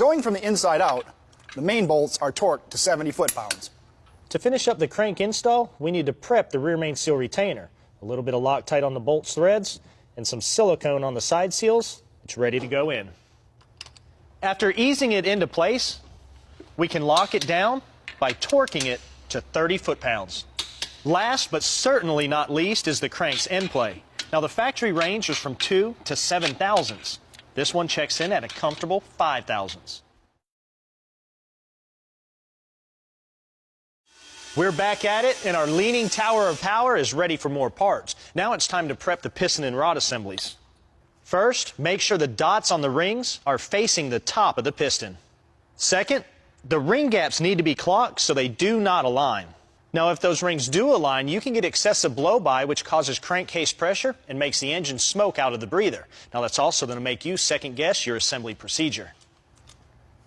Going from the inside out, the main bolts are torqued to 70 foot-pounds. To finish up the crank install, we need to prep the rear main seal retainer. A little bit of Loctite on the bolts threads and some silicone on the side seals. It's ready to go in. After easing it into place, we can lock it down by torquing it to 30 foot-pounds. Last but certainly not least is the crank's end play. Now the factory range is from 2 to 7 thousandths. This one checks in at a comfortable 5 thousandths. We're back at it, and our leaning tower of power is ready for more parts. Now it's time to prep the piston and rod assemblies. First, make sure the dots on the rings are facing the top of the piston. Second, the ring gaps need to be clocked so they do not align. Now, if those rings do align, you can get excessive blow-by, which causes crankcase pressure and makes the engine smoke out of the breather. Now, that's also going to make you second-guess your assembly procedure.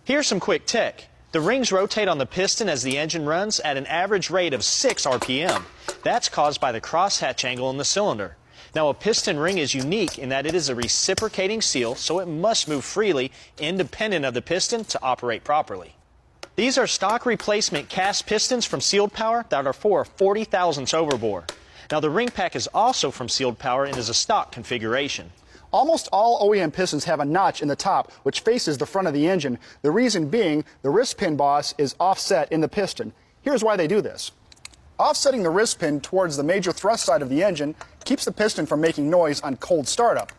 Here's some quick tech. The rings rotate on the piston as the engine runs at an average rate of 6 RPM. That's caused by the crosshatch angle in the cylinder. Now, a piston ring is unique in that it is a reciprocating seal, so it must move freely, independent of the piston, to operate properly. These are stock replacement cast pistons from Sealed Power that are for a 40 thousandths overbore. Now, the ring pack is also from Sealed Power and is a stock configuration. Almost all OEM pistons have a notch in the top which faces the front of the engine, the reason being the wrist pin boss is offset in the piston. Here's why they do this. Offsetting the wrist pin towards the major thrust side of the engine keeps the piston from making noise on cold startup.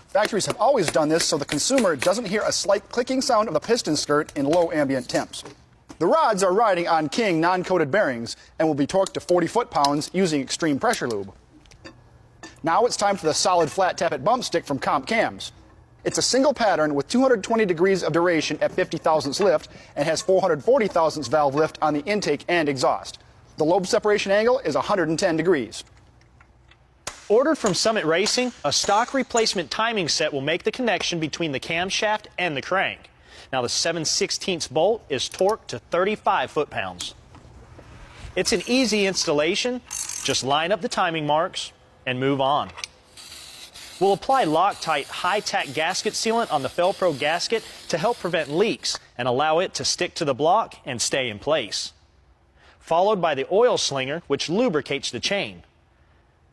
Factories have always done this so the consumer doesn't hear a slight clicking sound of the piston skirt in low ambient temps. The rods are riding on King non-coated bearings and will be torqued to 40 foot-pounds using extreme pressure lube. Now it's time for the solid flat tappet bump stick from Comp Cams. It's a single pattern with 220 degrees of duration at 50 thousandths lift and has 440 thousandths valve lift on the intake and exhaust. The lobe separation angle is 110 degrees. Ordered from Summit Racing, a stock replacement timing set will make the connection between the camshaft and the crank. Now the 7/16 bolt is torqued to 35 foot-pounds. It's an easy installation. Just line up the timing marks and move on. We'll apply Loctite high-tack gasket sealant on the Felpro gasket to help prevent leaks and allow it to stick to the block and stay in place. Followed by the oil slinger, which lubricates the chain.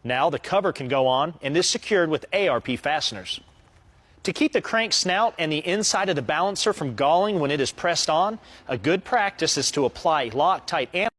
Now the cover can go on and is secured with ARP fasteners. To keep the crank snout and the inside of the balancer from galling when it is pressed on, a good practice is to apply Loctite